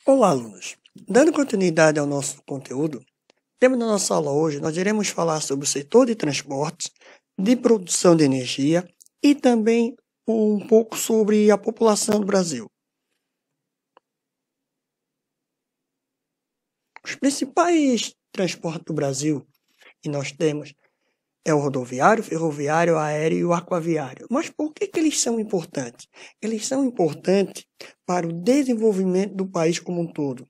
Olá, alunos! Dando continuidade ao nosso conteúdo, tema da nossa aula hoje, nós iremos falar sobre o setor de transportes, de produção de energia e também um pouco sobre a população do Brasil. Os principais transportes do Brasil que nós temos é o rodoviário, ferroviário, aéreo e o aquaviário. Mas por que eles são importantes? Eles são importantes para o desenvolvimento do país como um todo,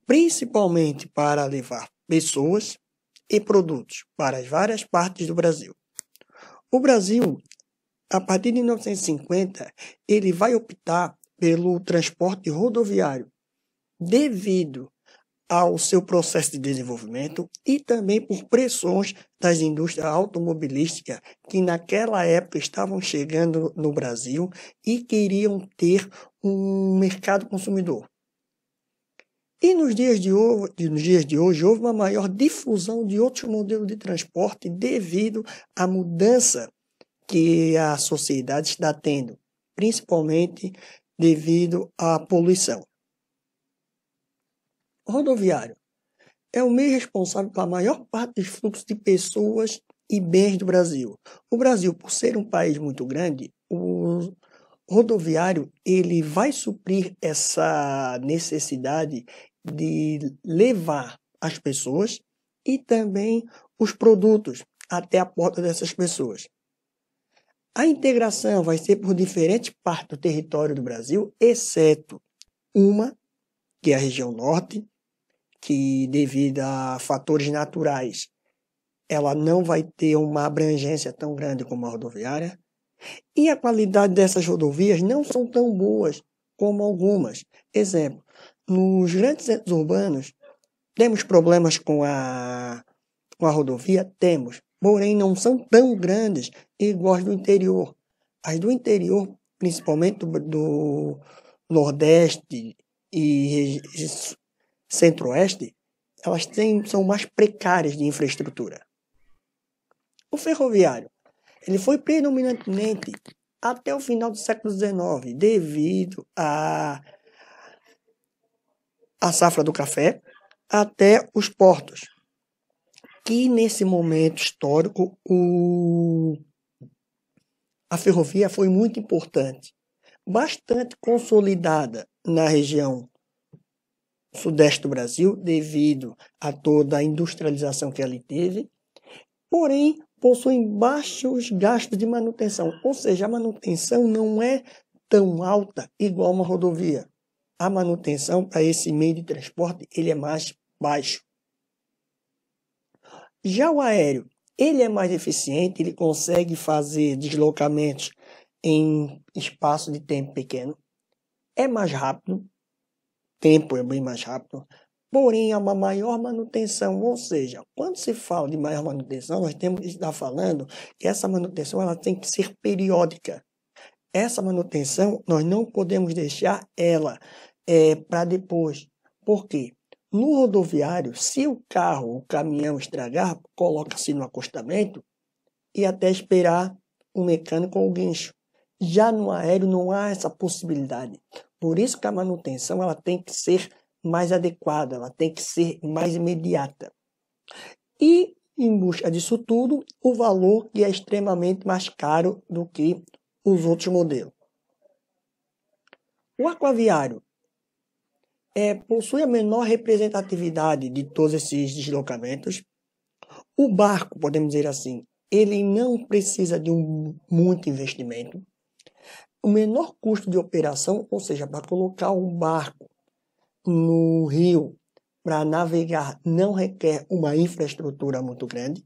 principalmente para levar pessoas e produtos para as várias partes do Brasil. O Brasil, a partir de 1950, ele vai optar pelo transporte rodoviário, devido ao seu processo de desenvolvimento e também por pressões das indústrias automobilísticas que naquela época estavam chegando no Brasil e queriam ter um mercado consumidor. E nos dias de hoje, houve uma maior difusão de outros modelos de transporte devido à mudança que a sociedade está tendo, principalmente devido à poluição. O rodoviário é o meio responsável pela maior parte dos fluxos de pessoas e bens do Brasil. O Brasil, por ser um país muito grande, o rodoviário ele vai suprir essa necessidade de levar as pessoas e também os produtos até a porta dessas pessoas. A integração vai ser por diferentes partes do território do Brasil, exceto uma, que é a região norte, que devido a fatores naturais, ela não vai ter uma abrangência tão grande como a rodoviária. E a qualidade dessas rodovias não são tão boas como algumas. Exemplo, nos grandes centros urbanos, temos problemas com a rodovia? Temos, porém não são tão grandes igual as do interior. As do interior, principalmente do Nordeste e Centro-Oeste, elas são mais precárias de infraestrutura. O ferroviário, ele foi predominantemente até o final do século XIX, devido à safra do café até os portos, que nesse momento histórico a ferrovia foi muito importante, bastante consolidada na região sudeste do Brasil, devido a toda a industrialização que ali teve, porém possuem baixos gastos de manutenção, ou seja, a manutenção não é tão alta igual uma rodovia. A manutenção para esse meio de transporte ele é mais baixo. Já o aéreo, ele é mais eficiente, ele consegue fazer deslocamentos em espaço de tempo pequeno, é mais rápido, tempo é bem mais rápido, porém há uma maior manutenção, ou seja, quando se fala de maior manutenção, nós temos que estar falando que essa manutenção ela tem que ser periódica. Essa manutenção nós não podemos deixar ela para depois. Por quê? No rodoviário, se o carro, o caminhão estragar, coloca-se no acostamento e até esperar o mecânico ou o guincho. Já no aéreo não há essa possibilidade. Por isso que a manutenção ela tem que ser mais adequada, ela tem que ser mais imediata. E, em busca disso tudo, o valor que é extremamente mais caro do que os outros modelos. O aquaviário possui a menor representatividade de todos esses deslocamentos. O barco, podemos dizer assim, ele não precisa de muito investimento. O menor custo de operação, ou seja, para colocar um barco no rio para navegar, não requer uma infraestrutura muito grande.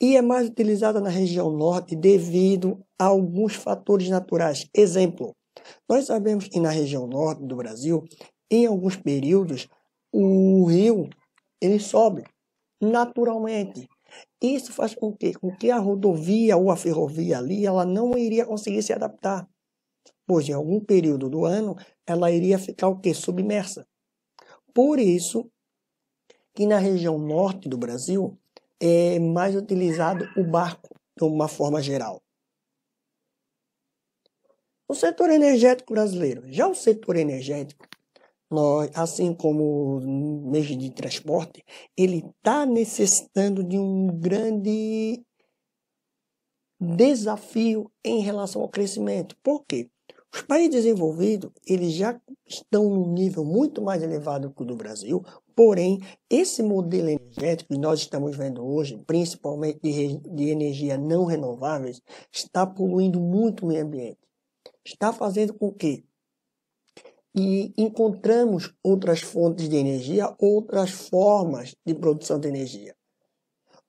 E é mais utilizada na região norte devido a alguns fatores naturais. Exemplo, nós sabemos que na região norte do Brasil, em alguns períodos, o rio ele sobe naturalmente. Isso faz com que a rodovia ou a ferrovia ali ela não iria conseguir se adaptar, pois em algum período do ano ela iria ficar submersa. Por isso que na região norte do Brasil é mais utilizado o barco de uma forma geral. O setor energético brasileiro. Já o setor energético, Assim como o meio de transporte, ele está necessitando de um grande desafio em relação ao crescimento. Por quê? Os países desenvolvidos, eles já estão num nível muito mais elevado que o do Brasil, porém, esse modelo energético que nós estamos vendo hoje, principalmente de energia não renováveis, está poluindo muito o meio ambiente. Está fazendo com que encontramos outras fontes de energia, outras formas de produção de energia.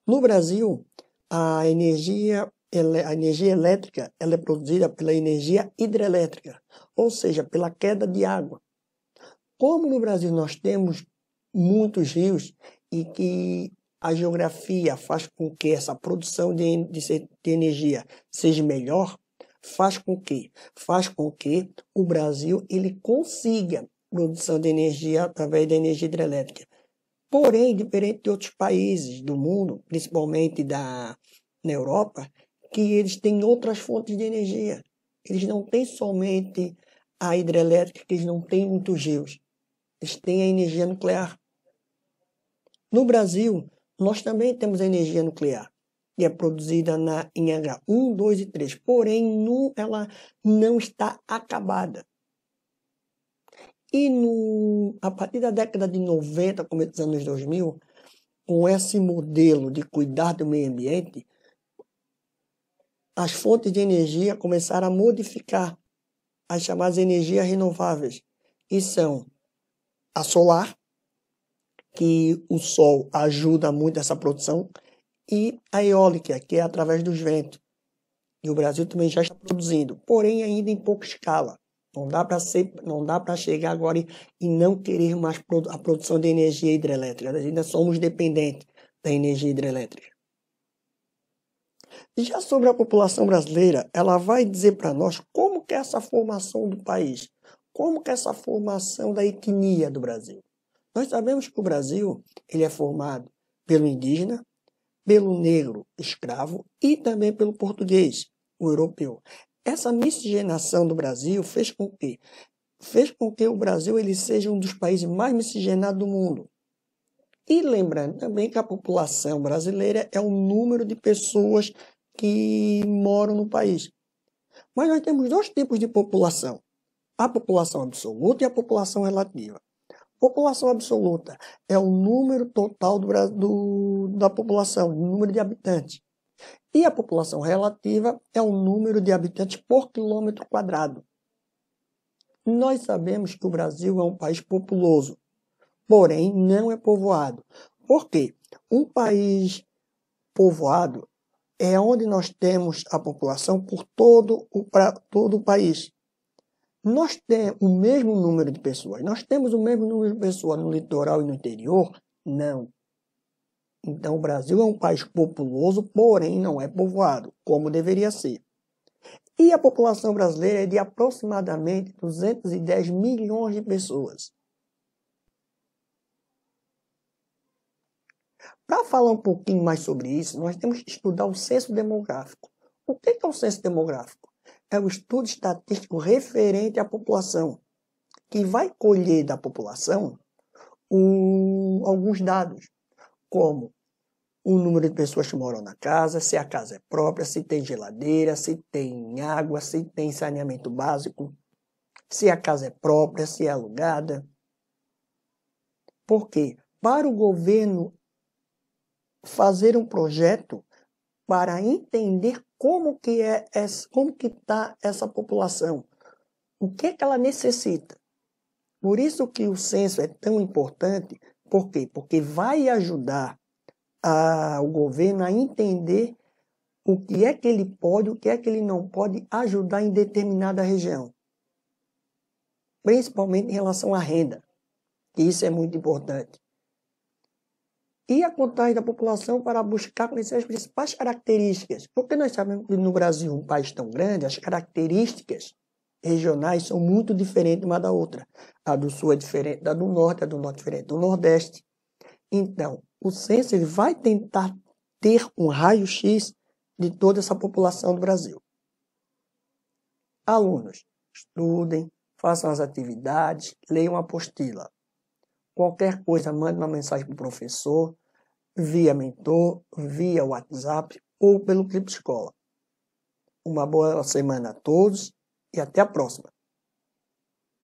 No Brasil, a energia elétrica ela é produzida pela energia hidrelétrica, ou seja, pela queda de água. Como no Brasil nós temos muitos rios e que a geografia faz com que essa produção de energia seja melhor, faz com que o Brasil ele consiga produção de energia através da energia hidrelétrica. Porém, diferente de outros países do mundo, principalmente na Europa, que eles têm outras fontes de energia. Eles não têm somente a hidrelétrica, que eles não têm muitos rios. Eles têm a energia nuclear. No Brasil, nós também temos a energia nuclear, que é produzida em H1, 2 e 3. Porém, ela não está acabada. E a partir da década de 90, começo dos anos 2000, com esse modelo de cuidar do meio ambiente, as fontes de energia começaram a modificar as chamadas energias renováveis, que são a solar, que o sol ajuda muito essa produção, e a eólica, que é através dos ventos. E o Brasil também já está produzindo, porém ainda em pouca escala. Não dá para chegar agora e não querer mais a produção de energia hidrelétrica. Nós ainda somos dependentes da energia hidrelétrica. E já sobre a população brasileira, ela vai dizer para nós como que é essa formação do país, como que é essa formação da etnia do Brasil. Nós sabemos que o Brasil ele é formado pelo indígena, pelo negro escravo e também pelo português, o europeu. Essa miscigenação do Brasil fez com que o Brasil ele seja um dos países mais miscigenados do mundo. E lembrando também que a população brasileira é o número de pessoas que moram no país. Mas nós temos dois tipos de população: a população absoluta e a população relativa. População absoluta é o número total da população, o número de habitantes. E a população relativa é o número de habitantes por quilômetro quadrado. Nós sabemos que o Brasil é um país populoso, porém não é povoado. Por quê? Um país povoado é onde nós temos a população por todo o país. Nós temos o mesmo número de pessoas. Nós temos o mesmo número de pessoas no litoral e no interior? Não. Então, o Brasil é um país populoso, porém não é povoado, como deveria ser. E a população brasileira é de aproximadamente 210 milhões de pessoas. Para falar um pouquinho mais sobre isso, nós temos que estudar o censo demográfico. O que é o censo demográfico? É o estudo estatístico referente à população, que vai colher da população alguns dados, como o número de pessoas que moram na casa, se a casa é própria, se tem geladeira, se tem água, se tem saneamento básico, se a casa é própria, se é alugada. Por quê? Para o governo fazer um projeto para entender como que está essa população, o que ela necessita. Por isso que o censo é tão importante. Por quê? Porque vai ajudar o governo a entender o que é que ele pode, o que é que ele não pode ajudar em determinada região. Principalmente em relação à renda. Isso é muito importante. E a contagem da população para buscar conhecer as principais características. Porque nós sabemos que no Brasil, um país tão grande, as características regionais são muito diferentes uma da outra. A do Sul é diferente da do Norte, a do Norte é diferente do Nordeste. Então, o censo ele vai tentar ter um raio-x de toda essa população do Brasil. Alunos, estudem, façam as atividades, leiam a apostila. Qualquer coisa, mande uma mensagem para o professor, via mentor, via WhatsApp ou pelo Clipe Escola. Uma boa semana a todos e até a próxima.